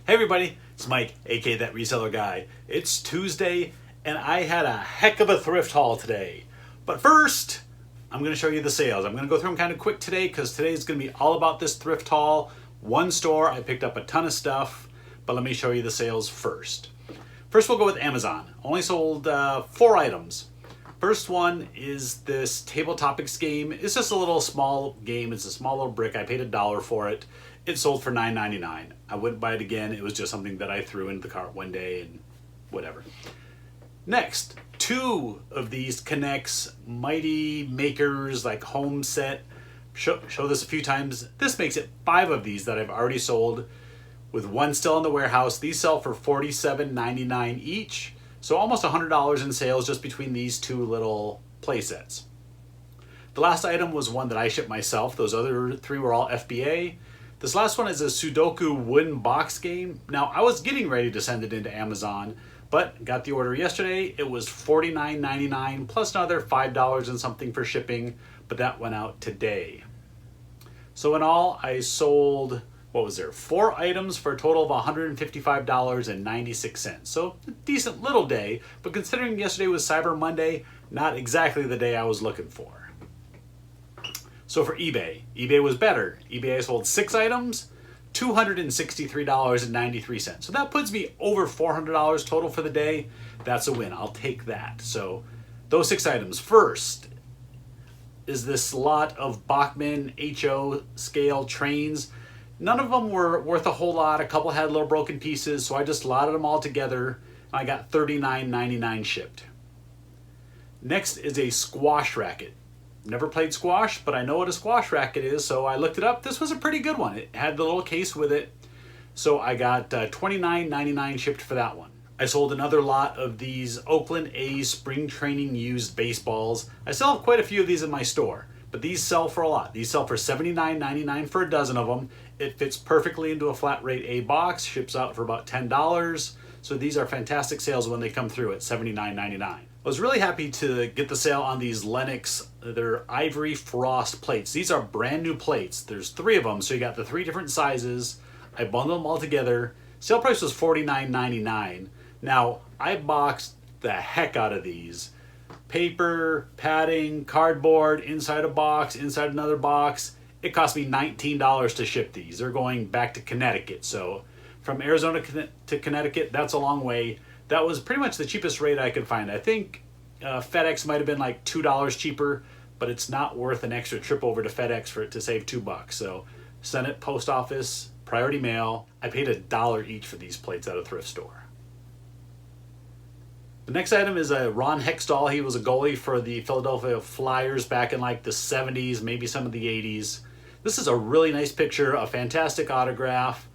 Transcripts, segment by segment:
Hey everybody, it's Mike, aka That Reseller Guy. It's Tuesday and I had a heck of a thrift haul today. But first, I'm going to show you the sales. I'm going to go through them kind of quick today because today is going to be all about this thrift haul. One store, I picked up a ton of stuff, but let me show you the sales first. First we'll go with Amazon. Only sold 4 items. First one is this Table Topics game. It's just a little small game. It's a small little brick. I paid $1 for it. It sold for $9.99. I wouldn't buy it again. It was just something that I threw into the cart one day and whatever. Next, 2 of these K'NEX Mighty Makers, like home set. Show this a few times. This makes it 5 of these that I've already sold, with 1 still in the warehouse. These sell for $47.99 each. So almost $100 in sales just between these 2 little play sets. The last item was one that I shipped myself. Those other 3 were all FBA. This last one is a Sudoku wooden box game. Now, I was getting ready to send it into Amazon, but got the order yesterday. It was $49.99 plus another $5 and something for shipping, but that went out today. So in all, I sold, 4 items for a total of $155.96. So a decent little day, but considering yesterday was Cyber Monday, not exactly the day I was looking for. So for eBay was better. eBay sold 6 items, $263.93. So that puts me over $400 total for the day. That's a win. I'll take that. So those 6 items. First is this lot of Bachmann HO scale trains. None of them were worth a whole lot. A couple had little broken pieces, so I just lotted them all together. I got $39.99 shipped. Next is a squash racket. Never played squash, but I know what a squash racket is, so I looked it up. This was a pretty good one. It had the little case with it, so I got $29.99 shipped for that one. I sold another lot of these Oakland A's spring training used baseballs. I still have quite a few of these in my store, but these sell for a lot. These sell for $79.99 for a dozen of them. It fits perfectly into a flat rate A box, ships out for about $10. So these are fantastic sales when they come through at $79.99. I was really happy to get the sale on these Lennox, they're ivory frost plates. These are brand new plates. There's 3 of them, so you got the 3 different sizes. I bundled them all together. Sale price was $49.99. Now, I boxed the heck out of these. Paper, padding, cardboard, inside a box, inside another box. It cost me $19 to ship these. They're going back to Connecticut, so from Arizona to Connecticut, that's a long way. That was pretty much the cheapest rate I could find. I think FedEx might have been like $2 cheaper, but it's not worth an extra trip over to FedEx for it to save $2. So sent it post office, priority mail. I paid $1 each for these plates at a thrift store. The next item is a Ron Hextall. He was a goalie for the Philadelphia Flyers back in like the 70s, maybe some of the 80s. This is a really nice picture, a fantastic autograph.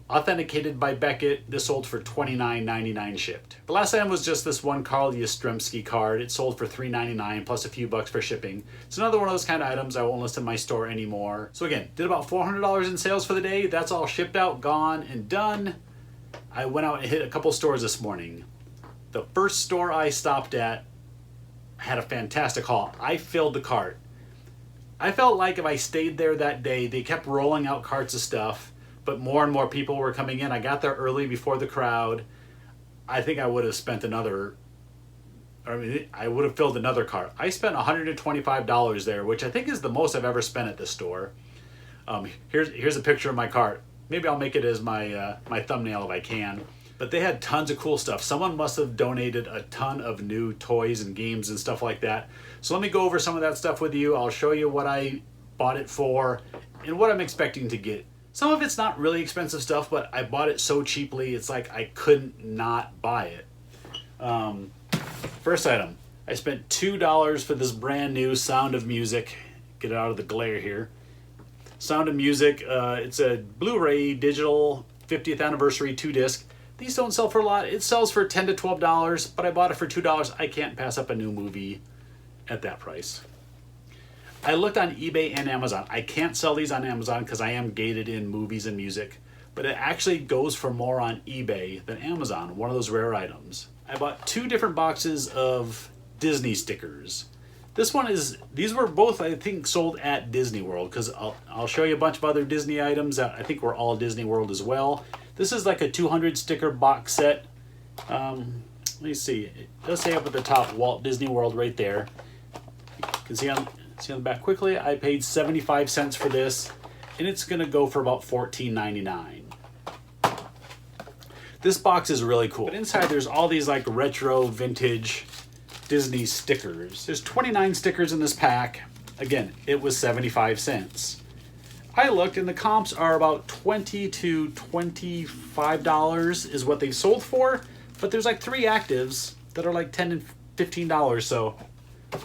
Authenticated by Beckett. This sold for $29.99 shipped. The last item was just this one Carl Yastrzemski card. It sold for $3.99 plus a few bucks for shipping. It's another one of those kind of items I won't list in my store anymore. So again, did about $400 in sales for the day. That's all shipped out, gone, and done. I went out and hit a couple stores this morning. The first store I stopped at had a fantastic haul. I filled the cart. I felt like if I stayed there that day, they kept rolling out carts of stuff, but more and more people were coming in. I got there early before the crowd. I think I would have spent I would have filled another cart. I spent $125 there, which I think is the most I've ever spent at this store. Here's a picture of my cart. Maybe I'll make it as my thumbnail if I can. But they had tons of cool stuff. Someone must have donated a ton of new toys and games and stuff like that. So let me go over some of that stuff with you. I'll show you what I bought it for and what I'm expecting to get. Some of it's not really expensive stuff, but I bought it so cheaply, it's like I couldn't not buy it. First item, I spent $2 for this brand new Sound of Music. Get it out of the glare here. Sound of Music, it's a Blu-ray digital 50th anniversary 2-disc. These don't sell for a lot. It sells for $10 to $12, but I bought it for $2. I can't pass up a new movie at that price. I looked on eBay and Amazon. I can't sell these on Amazon because I am gated in movies and music, but it actually goes for more on eBay than Amazon, one of those rare items. I bought 2 different boxes of Disney stickers. These were both, I think, sold at Disney World, because I'll show you a bunch of other Disney items that I think were all Disney World as well. This is like a 200 sticker box set. Let me see. It does say up at the top Walt Disney World right there. You can see on the back quickly. I paid 75 cents for this, and it's gonna go for about $14.99. This box is really cool. But inside there's all these like retro vintage Disney stickers. There's 29 stickers in this pack. Again, it was 75 cents. I looked and the comps are about $20 to $25 is what they've sold for, but there's like 3 actives that are like $10 and $15. So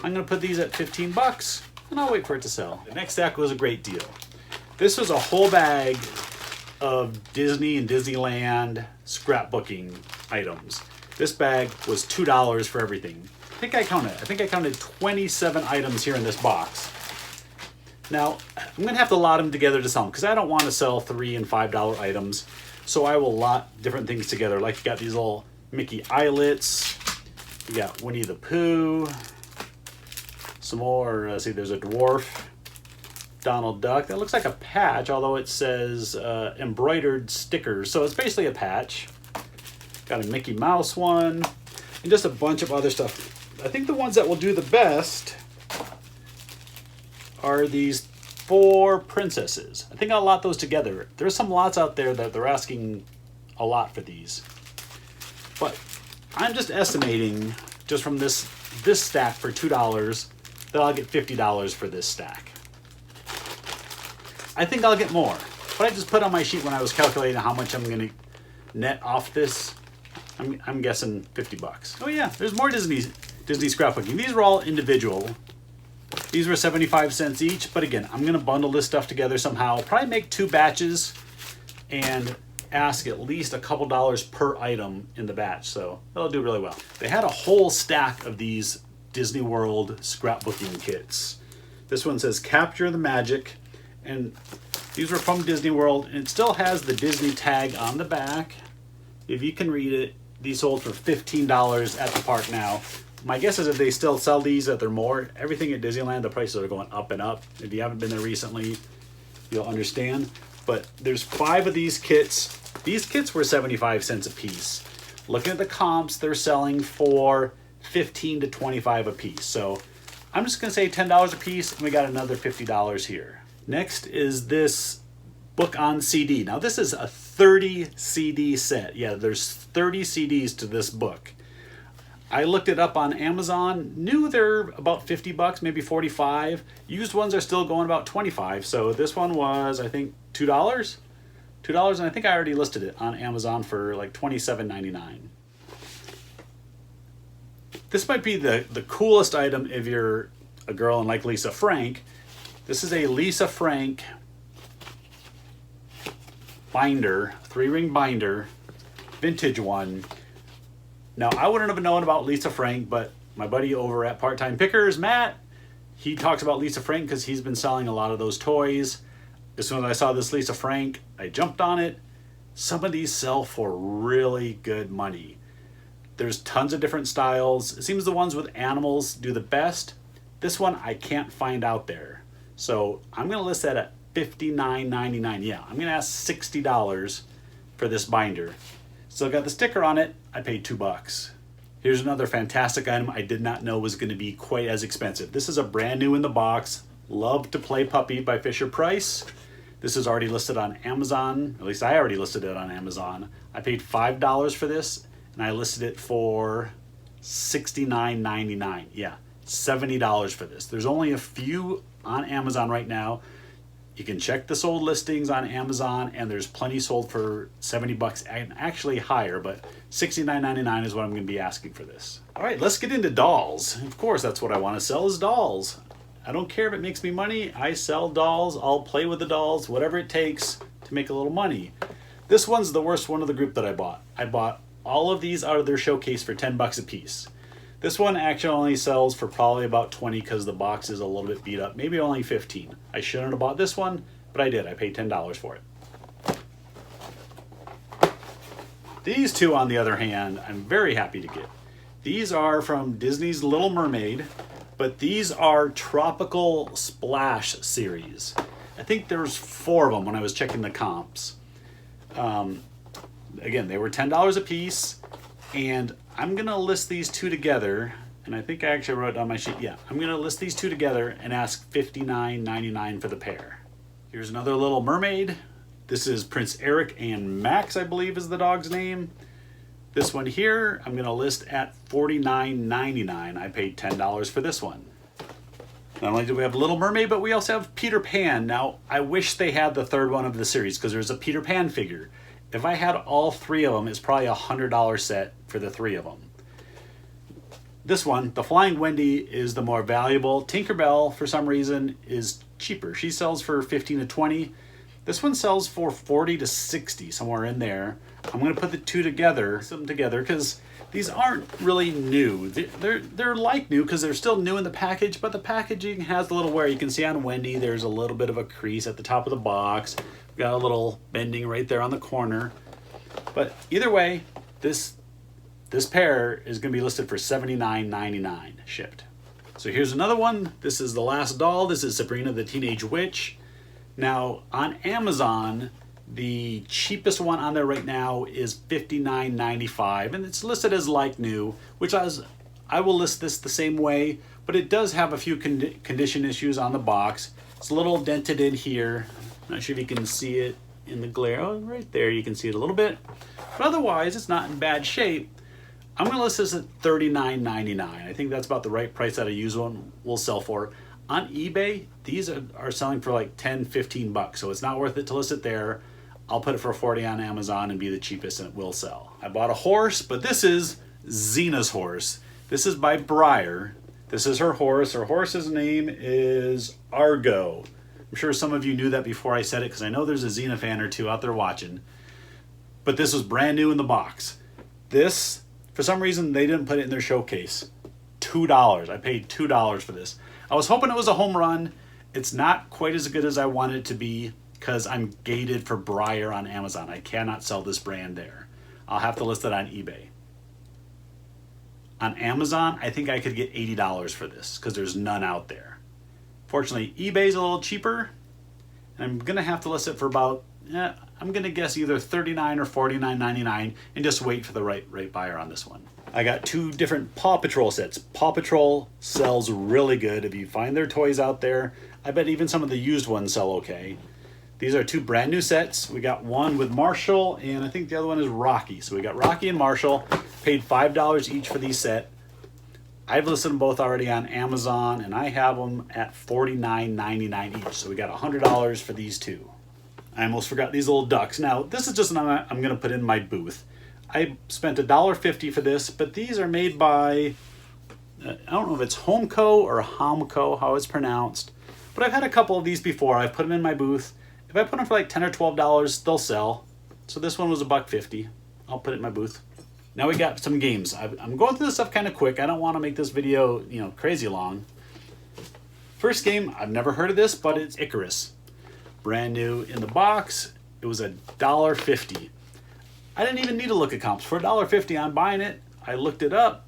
I'm gonna put these at 15 bucks and I'll wait for it to sell. The next stack was a great deal. This was a whole bag of Disney and Disneyland scrapbooking items. This bag was $2 for everything. I think I counted 27 items here in this box. Now, I'm gonna have to lot them together to sell them because I don't want to sell $3 and $5 items. So I will lot different things together. Like you got these little Mickey eyelets. You got Winnie the Pooh. Some more, see there's a dwarf. Donald Duck. That looks like a patch, although it says embroidered stickers. So it's basically a patch. Got a Mickey Mouse one. And just a bunch of other stuff. I think the ones that will do the best are these 4 princesses. I think I'll lot those together. There's some lots out there that they're asking a lot for these. But I'm just estimating, just from this stack for $2, that I'll get $50 for this stack. I think I'll get more, but I just put on my sheet when I was calculating how much I'm gonna net off this. I'm guessing 50 bucks. Oh yeah, there's more Disney scrapbooking. These were all individual. These were 75 cents each, but again, I'm gonna bundle this stuff together somehow. Probably make 2 batches and ask at least a couple dollars per item in the batch, so that'll do really well. They had a whole stack of these Disney World scrapbooking kits. This one says Capture the Magic. And these were from Disney World, and it still has the Disney tag on the back. If you can read it, these sold for $15 at the park now. My guess is if they still sell these, that they're more. Everything at Disneyland, the prices are going up and up. If you haven't been there recently, you'll understand. But there's 5 of these kits. These kits were 75 cents a piece. Looking at the comps, they're selling for 15 to 25 a piece. So I'm just gonna say $10 a piece, and we got another $50 here. Next is this book on CD. Now this is a 30 CD set. Yeah, there's 30 CDs to this book. I looked it up on Amazon, knew they're about 50 bucks, maybe 45. Used ones are still going about 25. So this one was, I think, $2. $2, and I think I already listed it on Amazon for like $27.99. This might be the coolest item if you're a girl and like Lisa Frank. This is a Lisa Frank binder, 3-ring binder, vintage one. Now, I wouldn't have known about Lisa Frank, but my buddy over at Part-Time Pickers, Matt, he talks about Lisa Frank because he's been selling a lot of those toys. As soon as I saw this Lisa Frank, I jumped on it. Some of these sell for really good money. There's tons of different styles. It seems the ones with animals do the best. This one I can't find out there. So I'm gonna list that at $59.99. Yeah, I'm gonna ask $60 for this binder. Still got the sticker on it. I paid $2. Here's another fantastic item I did not know was gonna be quite as expensive. This is a brand new in the box, Love to Play Puppy by Fisher-Price. This is already listed on Amazon. At least I already listed it on Amazon. I paid $5 for this, and I listed it for $69.99. Yeah, $70 for this. There's only a few on Amazon right now. You can check the sold listings on Amazon, and there's plenty sold for 70 bucks and actually higher, but $69.99 is what I'm going to be asking for this. All right, let's get into dolls. Of course, that's what I want to sell is dolls. I don't care if it makes me money. I sell dolls. I'll play with the dolls, whatever it takes to make a little money. This one's the worst one of the group that I bought. I bought all of these out of their showcase for 10 bucks a piece. This one actually only sells for probably about 20 because the box is a little bit beat up, maybe only 15. I shouldn't have bought this one, but I did. I paid $10 for it. These two, on the other hand, I'm very happy to get. These are from Disney's Little Mermaid, but these are Tropical Splash series. I think there's 4 of them when I was checking the comps. Again, they were $10 a piece, and I'm gonna list these two together, and I think I actually wrote it on my sheet. Yeah, I'm gonna list these two together and ask $59.99 for the pair. Here's another Little Mermaid. This is Prince Eric and Max, I believe is the dog's name. This one here, I'm gonna list at $49.99. I paid $10 for this one. Not only do we have Little Mermaid, but we also have Peter Pan. Now, I wish they had the third one of the series because there's a Peter Pan figure. If I had all three of them, it's probably a $100 set for the three of them. This one, the Flying Wendy, is the more valuable. Tinkerbell, for some reason, is cheaper. She sells for 15 to 20. This one sells for 40 to 60, somewhere in there. I'm gonna put the two together, because these aren't really new. They're like new because they're still new in the package, but the packaging has a little wear. You can see on Wendy, there's a little bit of a crease at the top of the box. We've got a little bending right there on the corner. But either way, this pair is gonna be listed for $79.99 shipped. So here's another one. This is the last doll. This is Sabrina the Teenage Witch. Now on Amazon, the cheapest one on there right now is $59.95, and it's listed as like new, which I will list this the same way, but it does have a few condition issues on the box. It's a little dented in here. I'm not sure if you can see it in the glare. Oh, right there, you can see it a little bit. But otherwise, it's not in bad shape. I'm gonna list this at $39.99. I think that's about the right price that a used one will sell for. On eBay, these are selling for like 10, 15 bucks, so it's not worth it to list it there. I'll put it for 40 on Amazon and be the cheapest, and it will sell. I bought a horse, but this is Xena's horse. This is by Breyer. This is her horse. Her horse's name is Argo. I'm sure some of you knew that before I said it, because I know there's a Xena fan or two out there watching. But this was brand new in the box. This, for some reason, they didn't put it in their showcase. $2. I paid $2 for this. I was hoping it was a home run. It's not quite as good as I wanted it to be because I'm gated for Breyer on Amazon. I cannot sell this brand there. I'll have to list it on eBay. On Amazon, I think I could get $80 for this because there's none out there. Fortunately, eBay's a little cheaper, and I'm gonna have to list it for about, I'm gonna guess either $39 or $49.99 and just wait for the right buyer on this one. I got two different Paw Patrol sets. Paw Patrol sells really good. If you find their toys out there, I bet even some of the used ones sell okay. These are two brand new sets. We got one with Marshall, and I think the other one is Rocky. So we got Rocky and Marshall, paid $5 each for these set. I've listed them both already on Amazon, and I have them at $49.99 each. So we got $100 for these two. I almost forgot these little ducks. Now, this is just one I'm gonna put in my booth. I spent $1.50 for this, but these are made by, I don't know if it's Homeco or Homco, how it's pronounced, but I've had a couple of these before. I've put them in my booth. If I put them for like $10 or $12, they'll sell. So this one was $1.50. I'll put it in my booth. Now we got some games. I'm going through this stuff kind of quick. I don't want to make this video, crazy long. First game, I've never heard of this, but it's Icarus. Brand new in the box. It was $1.50. I didn't even need to look at comps. For $1.50, I'm buying it. I looked it up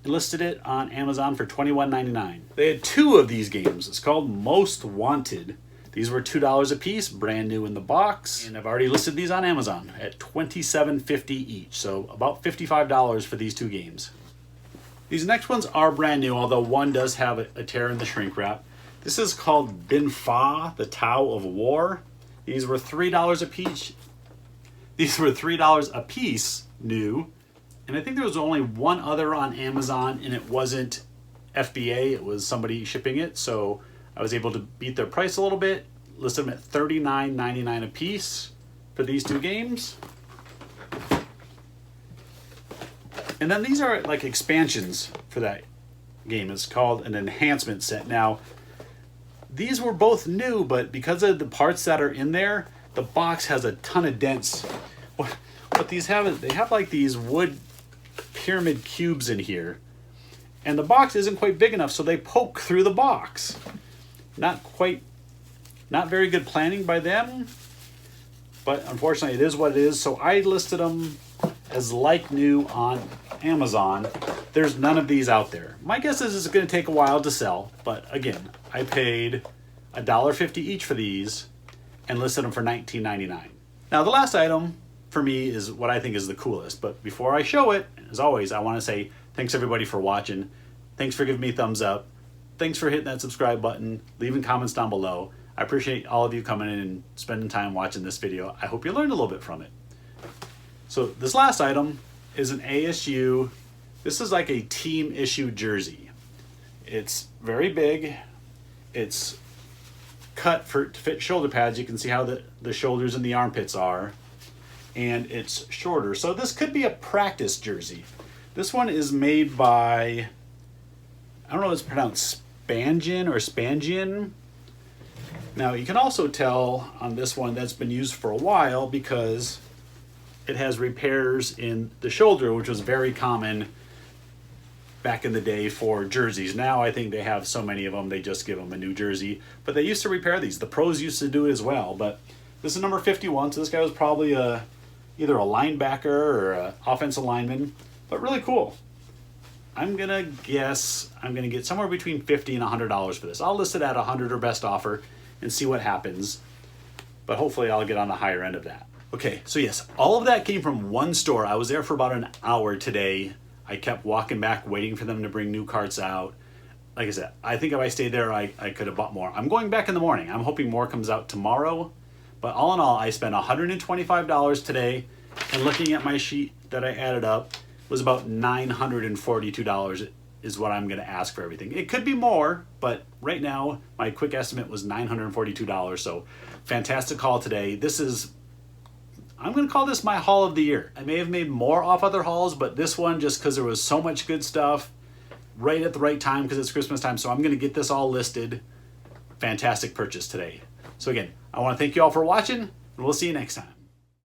and listed it on Amazon for $21.99. They had two of these games. It's called Most Wanted. These were $2 a piece, brand new in the box, and I've already listed these on Amazon at $27.50 each, so about $55 for these two games. These next ones are brand new, although one does have a tear in the shrink wrap. This is called Bin Fa, the Tao of War. These were $3 a piece. These were $3 a piece, new, and I think there was only one other on Amazon, and it wasn't FBA, it was somebody shipping it, so I was able to beat their price a little bit, list them at $39.99 a piece for these two games. And then these are like expansions for that game. It's called an enhancement set. Now, these were both new, but because of the parts that are in there, the box has a ton of dents. What these have is they have like these wood pyramid cubes in here, and the box isn't quite big enough, so they poke through the box. Not very good planning by them, but unfortunately it is what it is. So I listed them as like new on Amazon. There's none of these out there. My guess is it's going to take a while to sell, but again, I paid $1.50 each for these and listed them for $19.99. Now the last item, for me is what I think is the coolest. But before I show it, as always, I want to say thanks everybody for watching. Thanks for giving me a thumbs up. Thanks for hitting that subscribe button, leaving comments down below. I appreciate all of you coming in and spending time watching this video. I hope you learned a little bit from it. So this last item is an ASU. This is like a team issue jersey. It's very big. It's cut to fit shoulder pads. You can see how the shoulders and the armpits are. And it's shorter. So this could be a practice jersey. This one is made by, I don't know if it's pronounced Spangian or Spangian. Now you can also tell on this one that's been used for a while because it has repairs in the shoulder, which was very common back in the day for jerseys. Now I think they have so many of them, they just give them a new jersey. But they used to repair these. The pros used to do it as well. But this is number 51, so this guy was probably either a linebacker or an offensive lineman. But really cool. I'm gonna guess I'm gonna get somewhere between $50 and $100 for this. I'll list it at 100 or best offer and see what happens. But hopefully I'll get on the higher end of that. Okay, so yes, all of that came from one store. I was there for about an hour today. I kept walking back, waiting for them to bring new carts out. Like I said, I think if I stayed there, I could have bought more. I'm going back in the morning. I'm hoping more comes out tomorrow. But all in all, I spent $125 today. And looking at my sheet that I added up, was about $942 is what I'm going to ask for everything. It could be more, but right now, my quick estimate was $942. So fantastic haul today. This is, I'm going to call this my haul of the year. I may have made more off other hauls, but this one, just because there was so much good stuff right at the right time because it's Christmas time. So I'm going to get this all listed. Fantastic purchase today. So again, I want to thank you all for watching, and we'll see you next time.